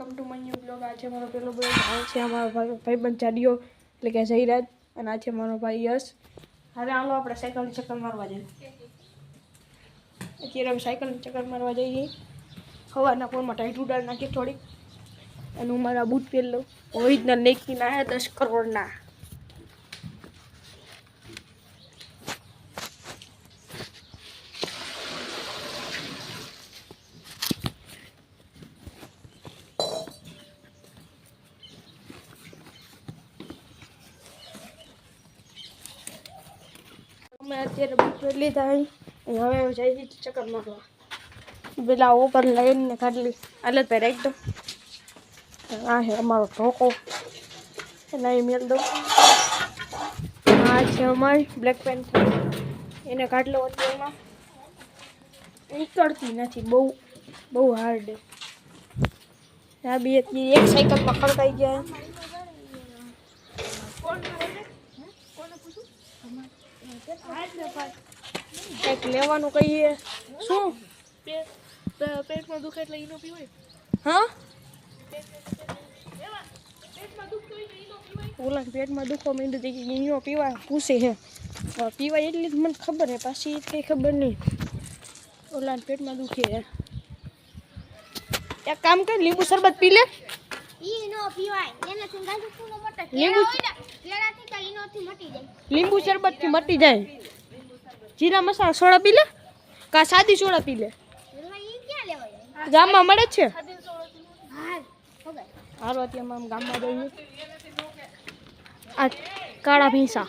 Welcome to my new blog. આજે મારો પેલો બ્લોગ આવે છે અમારો ભાઈબંધ જાડિયો એટલે કે જયરાજ અને આ છે મારો ભાઈ યશ। હવે હાલો આપણે સાયકલની ચક્કર મારવા જઈએ। અત્યારે અમે સાયકલની ચક્કર મારવા જઈએ। સવારના પોરમાં ટાઈટ ઉડાડ નાખી થોડીક અને હું મારા બૂટ પહેરી લઉં। ઓરિજિનલ નાઇકીના 10 કરોડના। मैं અત્યારે બૂટ લીધા અહીં હવે જઈ ચક્કર મારવા। પેલા ઉપર લઈને કાઢલી હાલત ભાઈ રાખ દો। આ છે અમારો ઢોકો એના મેળ દો। આ છે અમારી બ્લેક પેન્ટ એને કાઢ લો। અત્યારમાં નીકળતી નથી બહુ હાર્ડ। આ બે એક સાયકલમાં ખડકાઈ ગયા। કંઈક લેવાનું કહીએ શું પેટમાં દુખે એટલે ઈનો પીવાય। હા પેટમાં ઓલા પેટમાં દુખો માંડ્યું કે ઈનો પીવા પૂછે છે। પીવાય એટલી જ મને ખબર છે પાછી કંઈ ખબર નહીં। ઓલા પેટમાં દુખે છે। એક કામ કર લીંબુ શરબત પી લે। ઈ નો પીવાય એનાથી ગાજુ ફૂલો મટે લીંબુ કેળાથી તો ઈનોથી મટી જાય। લીંબુ શરબત થી મટી જાય। જીરા મસાલા સોડા પી લે કા સાદી સોડા પી લે। ઈ ક્યાં લેવા જાય? ગામમાં મળે જ છે। હા ઓકે હાલો અત્યારે આમ ગામમાં જઈએ। આ કાળા ભેંસા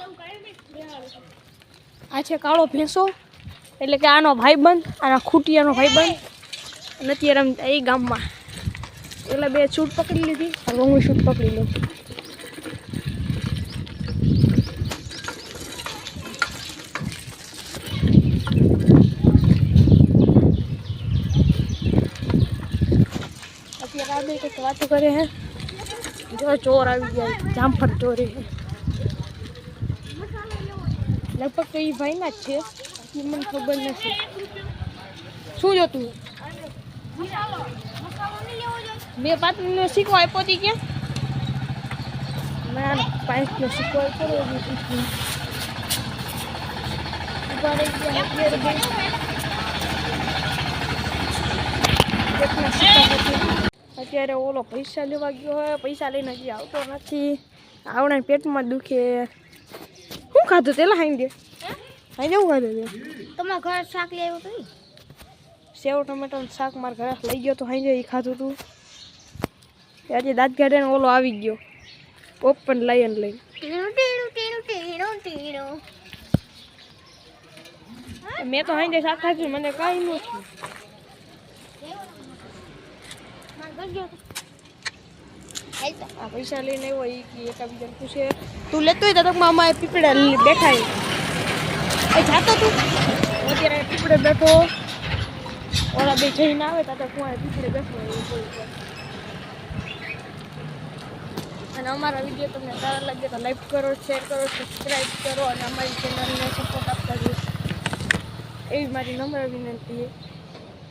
આ છે કાળો ભેંસો એટલે કે આનો ભાઈબંધ આના ખૂટિયાનો ભાઈબંધ અને અત્યારે આમ એ ગામમાં એટલે બે શૂટ પકડી લીધી હવે હું શૂટ પકડી લઉં। અત્યારે આ બે કંઈક વાતો કરે છે। જો ચોર આવી ગયા જામફળ ચોરી છે લગભગ તો એ ભાઈના જ છે એ મને ખબર નથી શું જોતું મસાલો નહીં લેવો જોઈએ। મેં પાંચનો સિક્કો આપ્યો હતી ક્યાં ના 5નો સિક્કો આપ્યો અત્યારે ઓલો પૈસા લેવા ગયો હોય પૈસા લઈને હજી આવતો નથી। આવડા પેટમાં દુખે। શું ખાધું તેલા હાઈ હાઈ એવું ખાધું તે તમારા ઘરે શાક લેવું તો સેવ ટમેટાનું શાક મારા ઘરે લઈ ગયો તો હાઈ એ ખાધું તું। આજે દાંત કાઢે ઓલો આવી ગયો ઓપન લાયન લઈને। મેં તો હાઈ શાક ખાધું મને કાંઈ નથી। આ પૈસા લઈને આવ્યો એ કે એકાબીજાને પૂછે તું લેતો હોય તો મામા પીપળે બેઠા એ જાતો તું અત્યારે પીપળે બેઠો ઓલા બે જઈને આવે તો હું પીપળે બેઠો અને અમારા વિડીયો તમને સારા લાગે તો લાઈક કરો શેર કરો સબસ્ક્રાઈબ કરો અને અમારી ચેનલને સપોર્ટ આપતા રહો એવી મારી નમ્ર વિનંતી છે।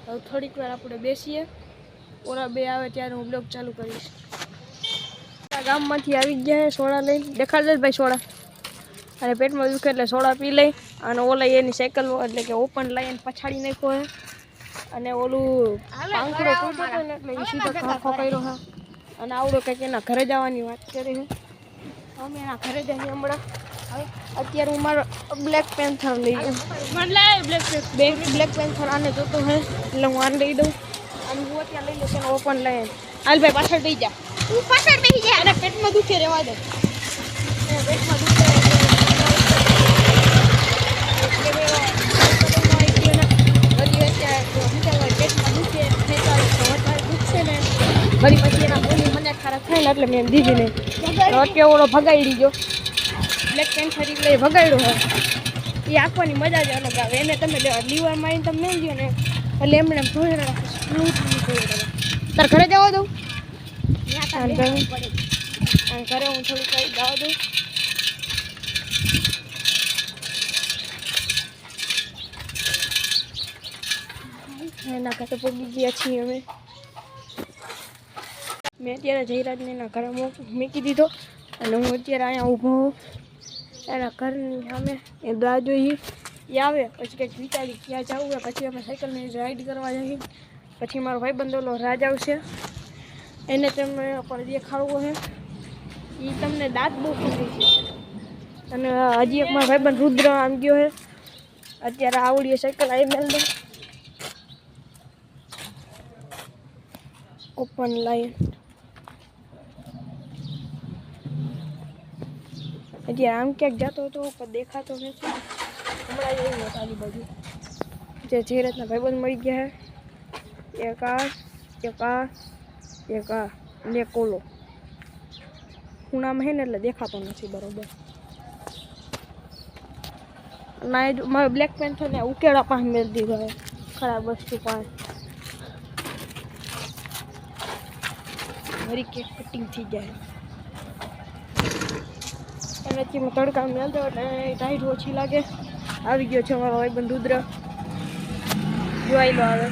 હવે થોડીક વાર આપણે બેસીએ ઓલા બે આવે ત્યારે હું બ્લોગ ચાલુ કરીશ। ગામમાંથી આવી ગયા સોડા લઈને દેખાડે ભાઈ સોડા અને પેટમાં દુખે એટલે સોડા પી લઈ અને ઓલા એની સાયકલ એટલે કે ઓપન લાઈન પછાડી નાખ્યો છે અને ઓલું પાંખડો તૂટ્યો ને એટલે એ સીધો ખાખો કર્યો છે અને આવડો કંઈક એના ઘરે જવાની વાત કરી છે। અમે એના ઘરે જઈએ હમણાં અત્યારે હું મારો બ્લેક પેન્થર લઈ જાઉં। બ્લેક પેન્થર આને જોતો હે એટલે હું આને લઈ દઉં અને હું અત્યારે લઈ લઈશ એનો ઓપન લાઈન। હાલ ભાઈ પાછળ દઈ જા તું પાછળ બેસી જા અને પેટમાં દુખે રહેવા દે પેટમાં દુખે વળી પછી એના બોલી મને ખરાબ થાય ને એટલે મેં એમ દીધી નહીં અત્યારે ઓલો ભગાડી ગયો બ્લેક પેન્થર એટલે ભગાડ્યો હોય એ આંખવાની મજા જ અલગ આવે। એને તમે લીવર મારીને તમે નહીં ગયો ને એટલે એમને ધોઈ રાખો તાર ઘરે જવા દઉં અને ઘરે હું થોડું કઈ જવા દઉં। એના ઘરે પગી ગયા છીએ અમે। મેં અત્યારે જયરાજને એના ઘરે મૂકી દીધો અને હું અત્યારે અહીંયા ઊભો હોઉં એના ઘરની સામે એ રાહ જોઈએ એ આવે પછી કંઈક વિચારી ક્યાં જવું હોય પછી અમે સાયકલની રાઈડ કરવા જઈએ પછી મારો ભાઈબંધ ઓલો રાજ આવશે એને તમને પણ દેખાડવું છે એ તમને દાંત બહુ ખોટી છે અને હજી એક મારો ભાઈબંધ રુદ્ર આમ ગયો છે અત્યારે આવડીએ સાયકલ આવી મેળ દે ઓપન લાઈન અત્યારે આમ ક્યાંક જતો હતો પણ દેખાતો નથી હમણાં જ આવ્યો તારી બાજુ જે રીતના ભાઈબંધ મળી ગયા છે એક આ ને કોલો ખૂણામાં છે ને એટલે દેખાતો નથી બરોબર ના એ મારે બ્લેક પેન્થર ને ઉકેળા પાસે મેળ દીધો છે ખરાબ વસ્તુ પાસે વળી કેક કટિંગ થઈ જાય અને અત્યારે તડકા મેળ દો એટલે ટાઈટ ઓછી લાગે આવી ગયો છે અમારો ભાઈબંધ રુદ્ર જોઈ લો આવે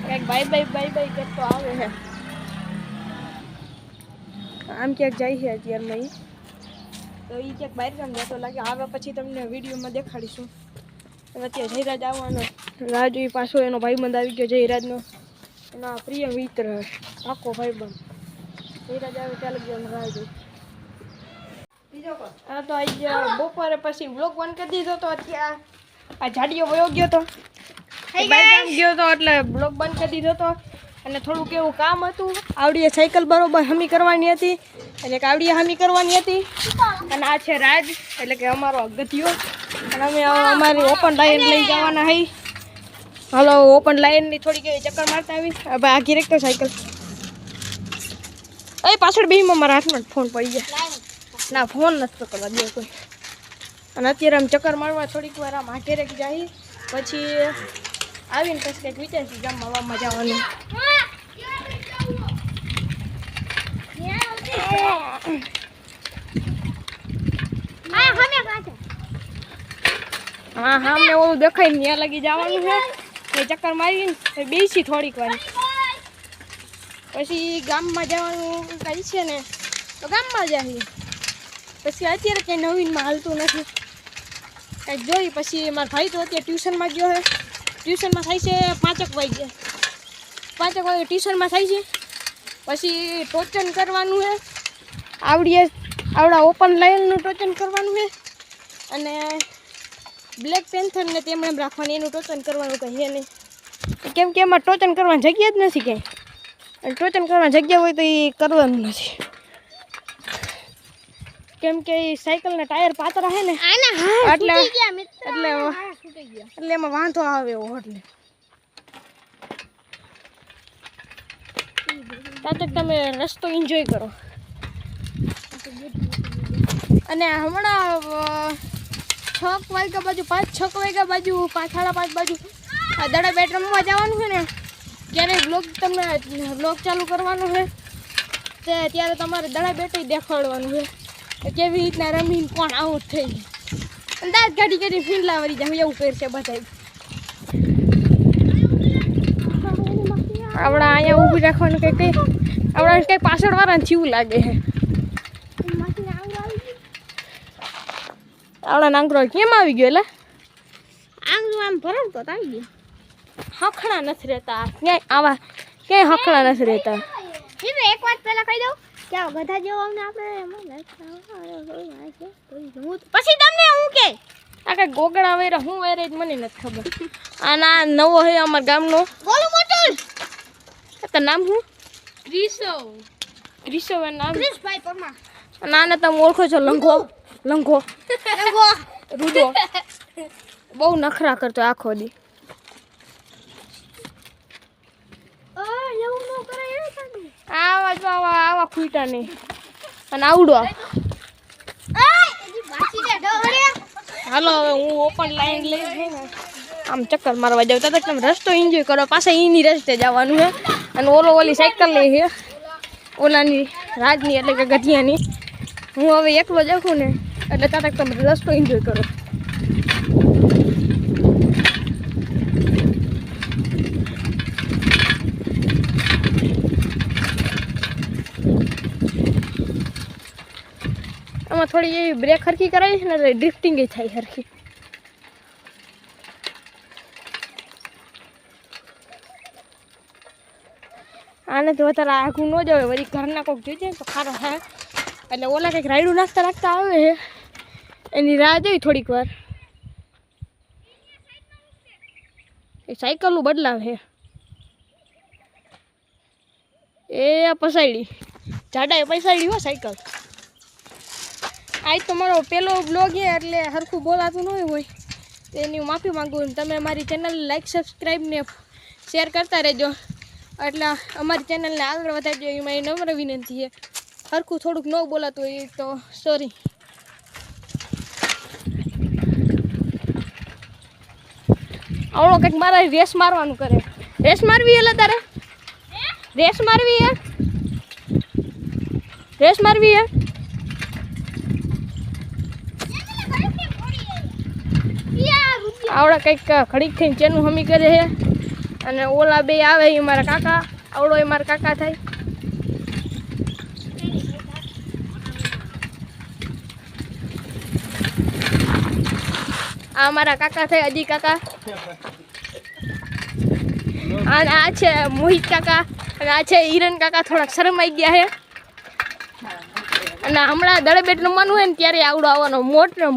કંઈક બાય કરતો આવે છે આમ ક્યાંક જાય છે અત્યારમાં એ તો એ ક્યાંક બહાર ગામ જતો લાગે આવે પછી તમને વિડીયોમાં દેખાડીશું અત્યારે જયરાજ આવવાનો રાજુ પાછો એનો ભાઈબંધ આવી ગયો જયરાજનો એનો પ્રિય મિત્ર આખો ભાઈબંધ જયરાજ આવે ત્યાં લગી અમે રાજુ હા તો આજે બપોરે પછી બ્લોગ બંધ કરી દીધો તો અત્યારે આ જાડીઓ વયો ગયો તો ગયો તો એટલે બ્લોગ બંધ કરી દીધો તો અને થોડુંક એવું કામ હતું આવડીએ સાયકલ બરોબર હમી કરવાની હતી અને એક આવડીએ હમી કરવાની હતી અને આ છે રાજ એટલે કે અમારો અગત્યો અને અમે અમારી ઓપન લાઈન લઈ જવાના હઈ હાલો ઓપન લાઈનની થોડીક ચક્કર મારતા આવી હવે આ ઘીરેક તો સાયકલ એ પાછળ બેહીમાં મારા હાથમાં ફોન પડી ગયા ના ફોન નથી કરવા દે કોઈ અને અત્યારે આમ ચક્કર મારવા થોડીક વાર આમ ઘેરેક જાય પછી આવીને પછી કંઈક વિચારશું ગામમાં જવાનું હા હા મેં ઓલું દેખાય ને ત્યાં લગી જવાનું છે એ ચક્કર મારીને બેસી થોડીક વાર પછી ગામમાં જવાનું કંઈ છે ને તો ગામમાં જઈએ પછી અત્યારે કંઈ નવીનમાં હાલતું નથી કંઈક જોઈ પછી મારા ભાઈ તો અત્યારે ટ્યુશનમાં ગયો છે ટ્યુશનમાં થાય છે 5 વાગે ટ્યુશનમાં થાય છે પછી ટોચન કરવાનું છે આવડા ઓપન લાઈનનું ટોચન કરવાનું છે અને બ્લેક પેન્થરને તેમ એમ રાખવાની એનું ટોચન કરવાનું કંઈ છે નહીં કેમ કે એમાં ટોચન કરવાની જગ્યા જ નથી ક્યાંય અને ટોચન કરવાની જગ્યા હોય તો એ કરવાનું નથી કેમ કે સાયકલના ટાયર પાતળા છે ને એટલે એમાં વાંધો આવે એવો એટલે તાતક તમે રસ્તો એન્જોય કરો અને હમણાં 6 વાગ્યા બાજુ 5-6 વાગ્યા બાજુ 5-5:30 બાજુ આ દડા બેટ રમવા જવાનું છે ને ત્યારે બ્લોગ ચાલુ કરવાનું છે ત્યારે તમારે દડા બેટ દેખાડવાનું છે કેવી રીતના રમીને કોણ આઉટ થઈ ગયું દાંત કાઢી કાઢી ફીંડલા વળી જાય એવું કરશે બધા આપણા અહીંયા ઊભી રાખવાનું કંઈ આપણા કંઈ પાછળ વાળાને જીવું લાગે છે આપણા નાંગરો કેમ આવી ગયો એટલે આંગળું આમ ભરવતો આવી ગયો હખણા નથી રહેતા ક્યાંય આવા ક્યાંય હખણા નથી રહેતા એક વાત પહેલા કહી દઉં કે ગધા જેવો અમને આપણે પછી તમને હું કે આ કઈ ગોગડા વેરા હું વેરે જ મને નથી ખબર આ ના નવો હે અમારા ગામનો બોલું મોટું તો નામ શું ક્રિશવ નામ ક્રિશભાઈ પરમાર નાને તમે ઓળખો છો લંઘો રૂડો બહુ નખરા કરતો આખો દી આવા ખૂટા નહીં અને આવડો હાલો હવે હું ઓપન લાઈન લઈ ને આમ ચક્કર મારવા જાઉં તો તમે રસ્તો એન્જોય કરો પાછા એની રસ્તે જવાનું છે અને ઓલી સાયકલ લઈ છે ઓલાની રાજની એટલે કે ગઢિયાની હું હવે એકલો જાઉં ને એટલે તાતક તમે રસ્તો એન્જોય કરો આમાં થોડી એવી બ્રેક હરખી કરાવી છે ને એટલે ડ્રિફ્ટિંગ થાય હરખી. આને તો વધારે આઘું ન જવે, વળી ઘરના કોઈક જોઈ જાય તો ખારો થાય. એટલે ઓલા કંઈક રાયડું નાખતા રાખતા આવે છે, એની રાહ જોઈ થોડીક વાર. એ સાયકલું બદલાવે છે. એ પસાડી જાડાએ પસાડી હો સાયકલ. આજ તો મારો પહેલો બ્લોગ છે એટલે સરખું બોલાતું ન હોય એની હું માફી માગું. તમે મારી ચેનલ લાઈક સબસ્ક્રાઈબ ને શેર કરતા રહેજો, એટલે અમારી ચેનલને આગળ વધારજો એ મારી નમ્ર વિનંતી છે. સરખું થોડુંક ન બોલાતું હોય તો સોરી. આવડો કંઈક મારા રેસ મારવાનું કરે. રેસ મારવી એટલે તારે રેસ મારવી હે, રેસ મારવી હે. આવડા કંઈક ઘડીક થઈને ચેનું હમી કરે છે, અને ઓલા બે આવે એ મારા કાકા. આવડો એ મારા કાકા થાય. આ મારા કાકા થાય, અજી કાકા. અને આ છે મોહિત કાકા, અને આ છે હિરણ કાકા. થોડાક શરમાઈ ગયા છે. અને હમણાં દડે બેટ રમવાનું હોય ને ત્યારે આવડો આવવાનો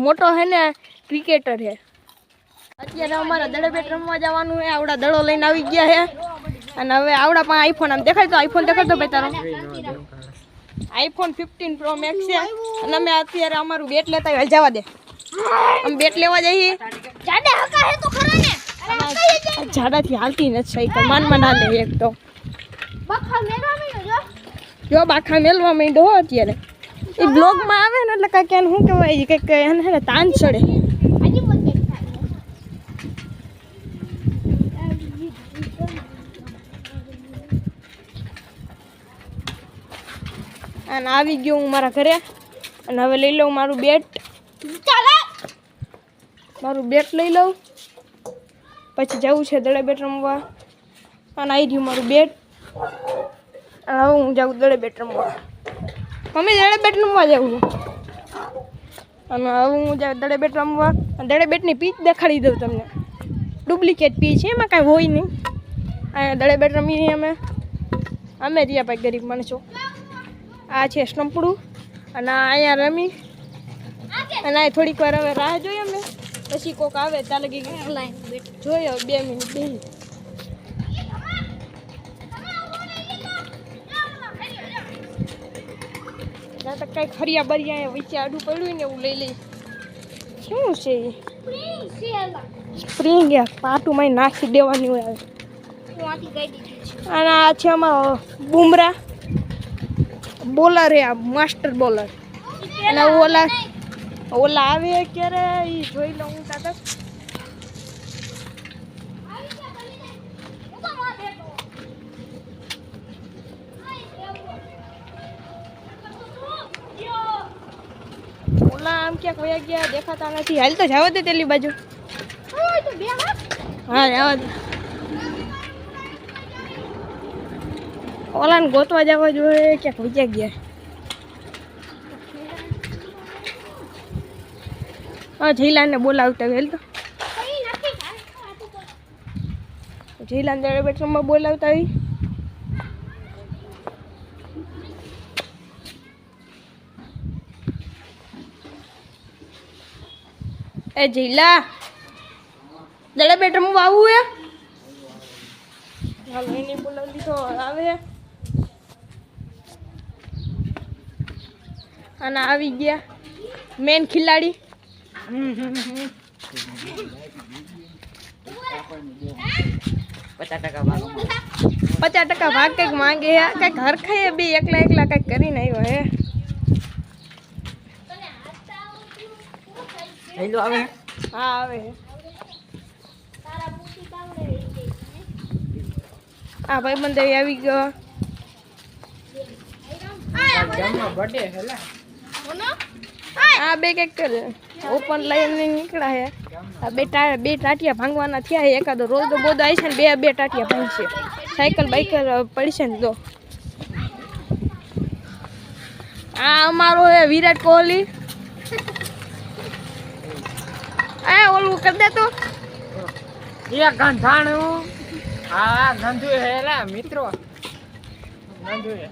મોટો છે ને ક્રિકેટર છે. અત્યારે અમારા દડે બેટ રમવા જવાનું છે. આવડા દડો લઈને આવી ગયા છે. અને હવે આવડા પણ આઈફોન આમ દેખાય તો આઈફોન દેખાડતો ભાઈ તારો આઈફોન 15 Pro Max છે. અને અમે અત્યારે અમારું બેટ લેતા હોય જવા દે. અમે બેટ લેવા જઈએ. ઝાડાથી હાલતી નથી સાયકલ, માન હાલે. એક તો જો બાખા મેલવા માંડ્યો હો અત્યારે. એ બ્લોગમાં આવે ને એટલે કાંઈક એને શું કહેવાય, કંઈક એને તાન ચડે. અને આવી ગયો હું મારા ઘરે. અને હવે લઈ લઉં મારું બેટ. મારું બેટ લઈ લઉં, પછી જવું છે દડે બેટ રમવા. અને આવી ગયું મારું બેટ. અને હવે હું જાઉં દડે બેટ રમવા. મમ્મી દડે બેટ રમવા જાઉં છું. અને હવે હું જાઉં દડે બેટ રમવા. દડે બેટની પીચ દેખાડી દઉં તમને. ડુપ્લિકેટ પીચ છે, એમાં કાંઈ હોય નહીં. અહીંયા દડે બેટ રમીએ અમે રહ્યા ભાઈ ગરીબ માણસો. આ છે સ્ટમ્પડું. અને અહીંયા રમી અને આ થોડીક વાર હવે રાહ જોઈએ અમે. પછી કોક આવે ત્યાં લગી જોઈએ 2 મિનિટ બેસી. ત્યાં તો કંઈક હરિયા બરિયા વચ્ચે આડું પડ્યું ને એવું લઈ લઈ. શું છે સ્પ્રિંગ? પાટુંમાં નાખી દેવાની હોય. અને આ છે અમારો બુમરા બોલર. આ માસ્ટર બોલર. અને ઓલા આવે ક્યારે એ જોઈ લઉં હું તાતા. ઓલા આમ ક્યાંક વયા ગયા દેખાતા નથી. હાલ તો જવા દે તેલી બાજુ. હા જવા દે. ઓલાને ગોતવા જવા જોઈએ, ક્યાંક વયા ગયા. હા જયલાને બોલાવતા વેલ તો જયલાને દડે બેટ રમવા બોલાવતા આવી. એ જયલા દડે બેટ રમવા આવવું હે? હાલ એને બોલાવી તો આવે. અને આવી ગયા મેન ખિલાડી. 50% ભાગ કંઈક માંગે હે. કંઈક હરખાય બે એકલા કંઈક કરીને આવ્યો હે. આવે હા આવે. આ ભાઈ બંધ આવી ગયો. આ બે કંઈક ઓપન લઈને નીકળ્યા હે. આ બે ટાટિયા ભાંગવાના થયા. એકાદો રોજ બોધ આવી છે ને બે ટાટિયા ભાંગશે. સાયકલ બાઇકર પડશે ને તો. આ અમારો હે વિરાટ કોહલી. ઓલું કરી દે તો એ ગંધાણું હા ગંધુ હેલા મિત્રો ગંધુ હે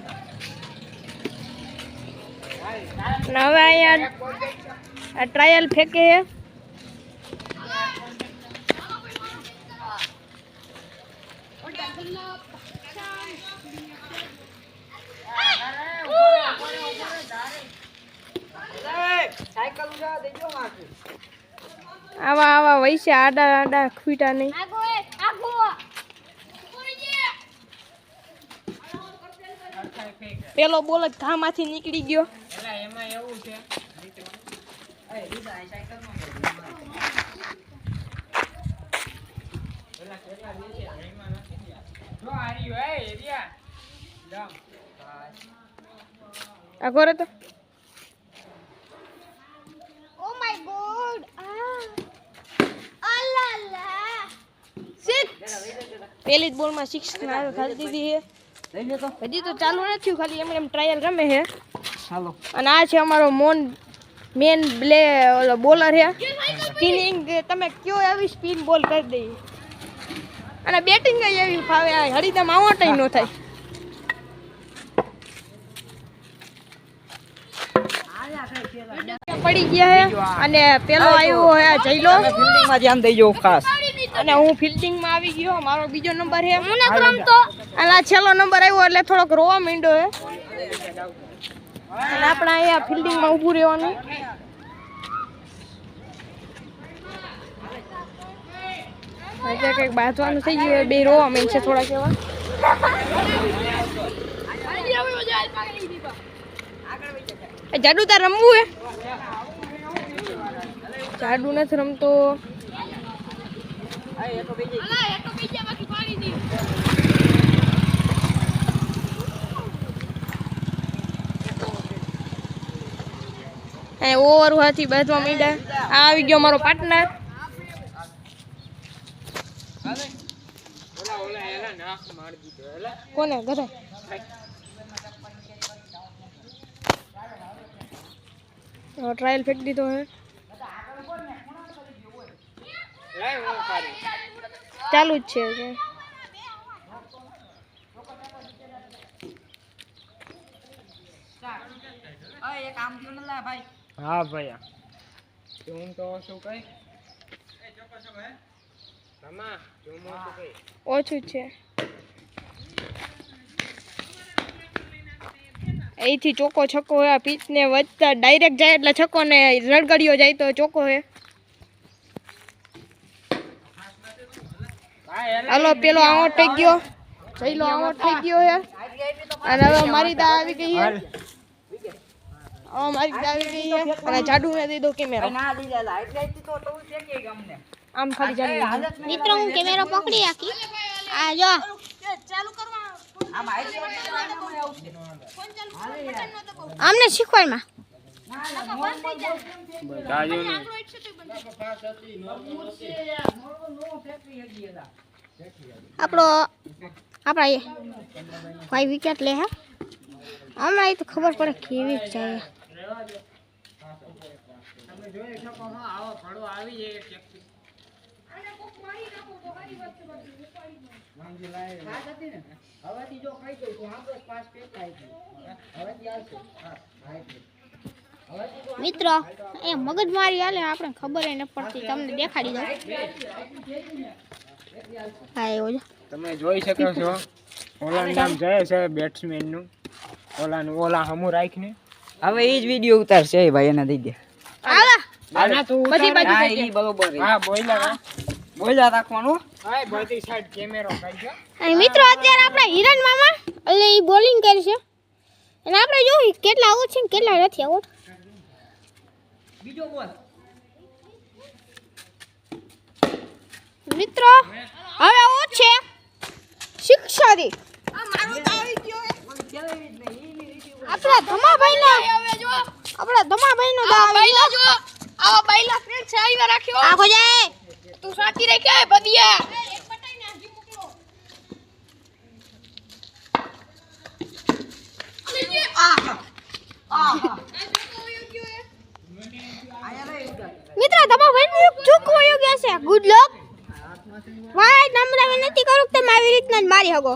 અને હવે અહીંયા આ ટ્રાયલ ફેંકે છે આવા આવા વૈસે આડા આડા ખૂટા નહીં પેલો બોલ જ ઘામાંથી નીકળી ગયો એમાં એવું છે આ ઘરે તો ઓ માય ગોડ અલ્લાલા પેલી જ બોલમાં 6 ખાલી દીધી છે હજી તો ચાલુ નથી થયું ખાલી એમ ટ્રાયલ રમે છે ચાલો અને આ છે અમારો મેન ઓલો બોલર છે સ્પિનિંગ તમે કયો એવી સ્પિન બોલ કરી દઈએ અને બેટિંગ એવી ફાવે હરિદમ આઉટ ન થાય પડી ગયા છે અને પેલો આવ્યો હે જઈલો ફિલ્ડિંગ માં ધ્યાન દેજો ખાસ અને હું ફિલ્ડિંગ માં આવી ગયો મારો બીજો નંબર છે અને આ છેલ્લો નંબર આવ્યો એટલે થોડોક રોવા માંડ્યો છે અને આપણે અહીંયા ફિલ્ડિંગ માં ઊભું રહેવાનું આજે કંઈક બાંધવાનું થઈ ગયું બે રોવા માંડશે થોડાક એવા જાડુ તાર રમવું હે જાડુ નથી રમતો ઓવર હાથી બાંધવા માંડ્યા આ આવી ગયો મારો પાર્ટનર કોને ઘરે ટ્રાયલ ફેંકી દીધો હે ચાલુ જ છે હા ભાઈ તું તો શું કઈ ઓછું છે અહીંથી ચોકો છક્કો હોય પીચ ને વધતા ડાયરેક્ટ જાય એટલે છક્કો ને રડગડીયો જાય તો ચોકો હે હાલો પેલો આઉટ થઈ ગયો જઈલો આઉટ થઈ ગયો હે અને હવે મારી દા આવી ગઈ હે મારી દા આવી ગઈ હે અને જાડુ ને દઈ દો કેમેરો આમ ખાલી જાડુ મિત્રો હું કેમેરો પકડી રાખી આ જો આમને શીખવાડમાં આપણા ભાઈ વિકેટ લે હે હમણાં એ તો ખબર પડે કેવી જાય મિત્રો એ મગજમારી હાલે આપણે ખબર ન પડતી તમને દેખાડી દઉં હા એવો જ તમે જોઈ શકો છો ઓલાનું નામ જય છે બેટ્સમેન નું ઓલા હમુ રાખીને હવે એ જ વિડિયો ઉતારશે એ ભાઈ એને દઈ દે આલા આના તો બધી બાજુ હા થઈ ઈ બરોબર હા બોઈલા રાખવાનું હા બધી સાઈડ કેમેરો કાઢજો અને મિત્રો અત્યારે આપણા હિરણ મામા એટલે ઈ બોલિંગ કરશે અને આપણે જોઈ કેટલા આઉટ છે ને કેટલા નથી આઉટ બીજો બોલ મિત્રો હવે આઉટ છે શિક્ષારી આપણા ધમાભાઈ નો બાઈલા જો આવા બાઈલા ફ્રેન્ડ છે આવ્યા રાખ્યો આખો જાય તું સાચી રે કે બદિયા એક પટાઈને હાજી મોકલો રીતના જ મારી હગો.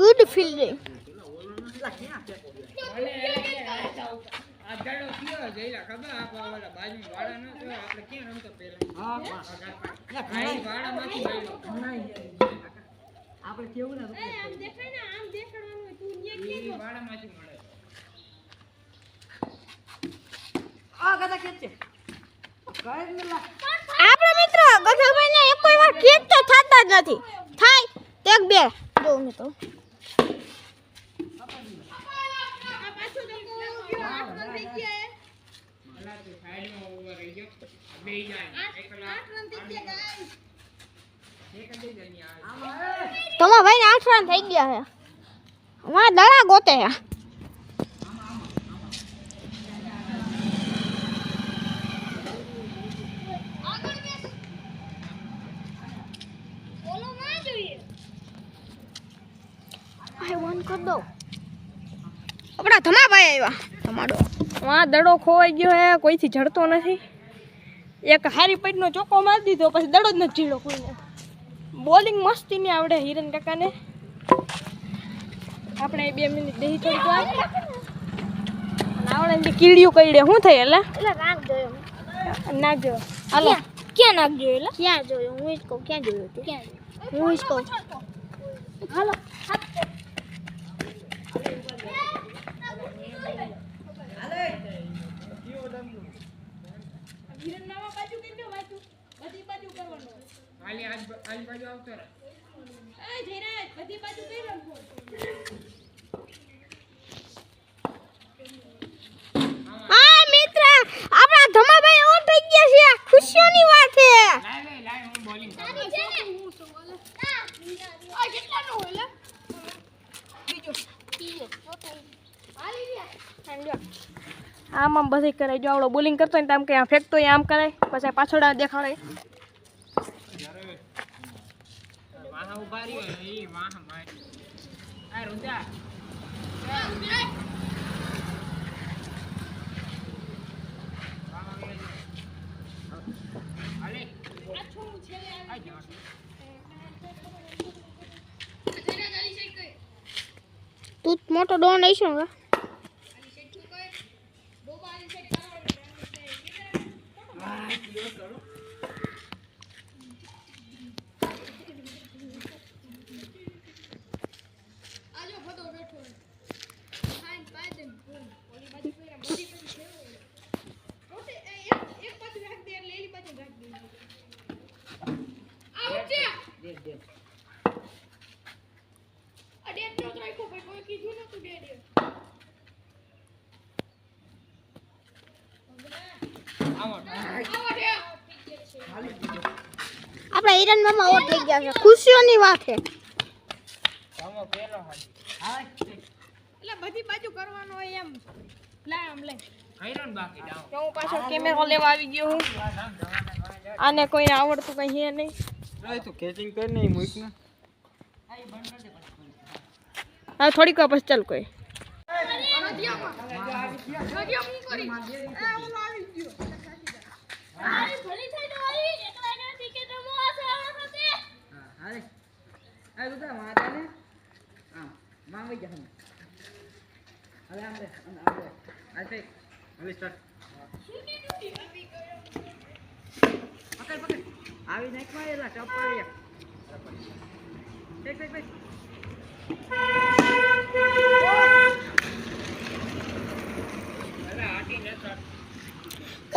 Good fielding. આ જાડો કયો જઈલા ખબર આપવા વાળા બાજુ વાળા ન તો આપણે ક્યાં રમતો પહેલા આ વાળામાંથી ગયેલો આપણે કેવું ના આમ દેખાય ને આમ દેખાડવાનું તું ન્યા કે વાળામાંથી મળે આ ગદા કે છે આપણા મિત્ર ગધાભાઈ ને એક કોઈ વાર કેક તો થતા જ નથી. થાય એક બે જોઉં ને તો તમારા ભાઈ 8 રન થઈ ગયા છે. વાહ દડા ગોતે છે. આપણા ધમાભાઈ આવ્યા. તમારો વાં દડો ખોવાઈ ગયો હે, કોઈથી જડતો નથી. એક હારી પેટનો ચોકો મારી દીધો, પછી દડો જ નથી જીડો કોઈને. બોલિંગ મસ્તી ની આવડે હિરન કાકાને. આપણે 2 મિનિટ દેહી થોડીક વાર આવડે ને કીડીયું કઈડે શું થઈ એટલે નાગ જોયો. નાખજો. હાલો ક્યાં નાગ જોયો? એટલે ક્યાં જોયો? હું જ કહું ક્યાં જોયો તું? ક્યાં જોયો? હું જ કહું. હાલો ખાલી આજ બાજુ આવતો રહે બધી બાજુ કઈ રમવો. હા મિત્ર, આપણા ધમાભાઈ આઉટ થઈ ગયા છે. ખુશીઓની વાત છે. લાય હું બોલિંગ કરું આ કેટલાનો હોય? બીજો આમ આમ બધી કરાય. જો આવડો બોલિંગ કરતો હોય ને આમ કે આમ ફેંકતો હોય આમ કરાય, પછી પાછળ દેખાડે. વાહ ઉભા રહ્યો એ વાહ માર આ રુદા તું મોટો ડોન આવીશ ને? આપણા હિરન મામા આઉટ થઈ ગયા છે. ખુશીઓની વાત છે. સામો પેલો એટલે બધી બાજુ કરવાનો હોય એમ. લાય આમ લે. ખૈરન બાકી ડાઉન તો હું પાછો કેમેરો લેવા આવી ગયો હું. આને કોઈને આવડતું કઈ હે નહીં. તું કેચિંગ કર નહીં મૂક ને હા થોડીક વાર પછી ચાલ કોઈ. આવી નાખમાં એલા ચપાડી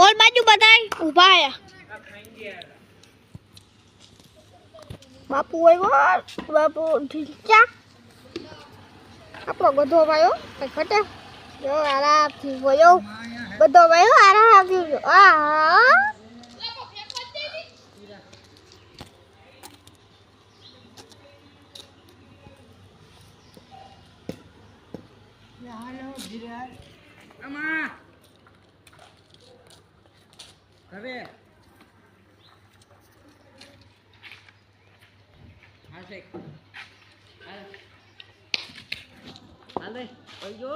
ઓલ બાજુ બધાય ઊભા આયા. બાપુ આવ્યો. બાપુ ઢીચા. આપણો બધો ભાઈઓ કઈ ખટે જો આરામથી ગયો. બધો ભાઈઓ આરામથી ગયો. આ હવે હાલે હાલે ઓય જો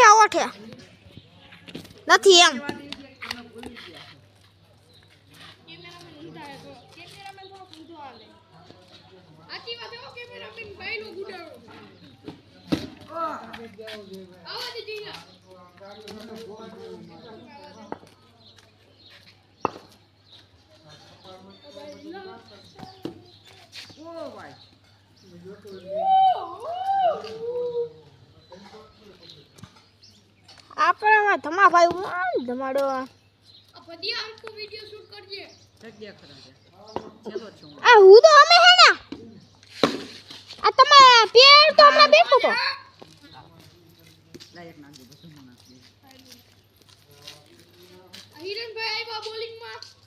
નથી આવો છે નથી એમ ઓ ભાઈ આપણામાં ધમાભાઈ ધમાડો જગ્યા ખરા છે ચલો છું આ હું તો અમે હે ને આ તમારા પેર તો હમણાં બેઠો તો લાયક નાખી બધું મને નાખી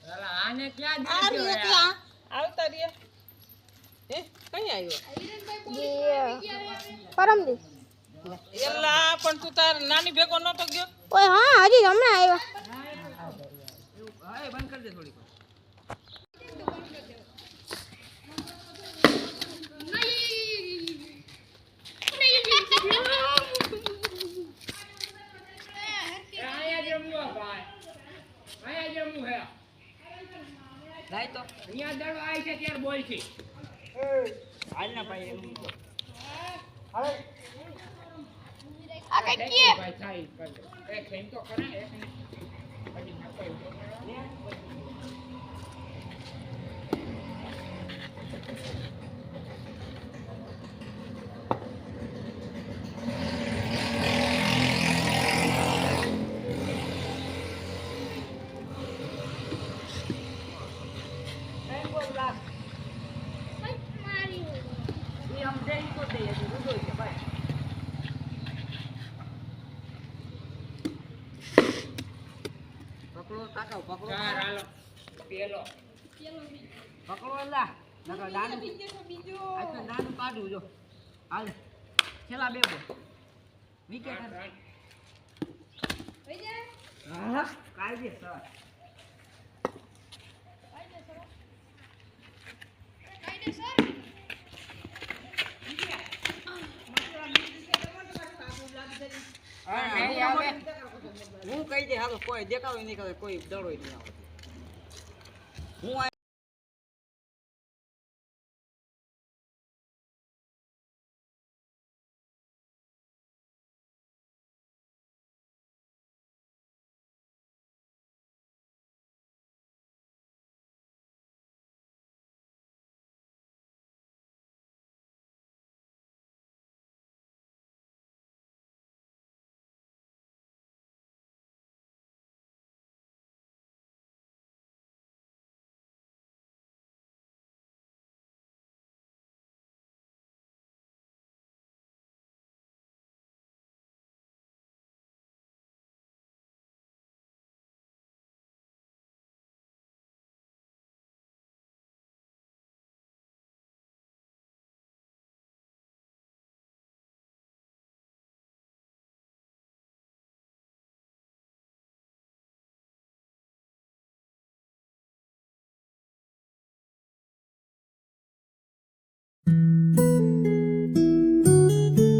અલા, આને ક્યાં દીધો યાર? આવતા રહ્યા હે કઈ આવ્યો પરમદી એલા પણ તું તાર નાની ભેગો નતો ગયો ઓય હા હજી હમણાં આવ્યા હા બંધ કરી દે થોડી અહીંયા જમવું ભાઈ, અહીંયા જમવું હે. લાય તો અહીંયા દડો આવી છે ત્યારે બોલ છે. હાલ ના ભાઈ એમ ભાઈ થાય કરે. એક એમ તો કરે, એક એમ. પછી નખાય તો કરે. એ આમ જઈ તો દે એ રૂડો છે ભાઈ પકડો તાકાવ પકડો ચાર હાલો. પેલો. પકડો એલા નકર નાનું આ તો નાનું કાઢું જો હાલ છેલ્લા બે બોલ વિકેટ હા કાઢી દે સર હું કહી દે હાલો કોઈ દેખાવ નહીં કરે કોઈ દડો નહીં આવે હું Thank you.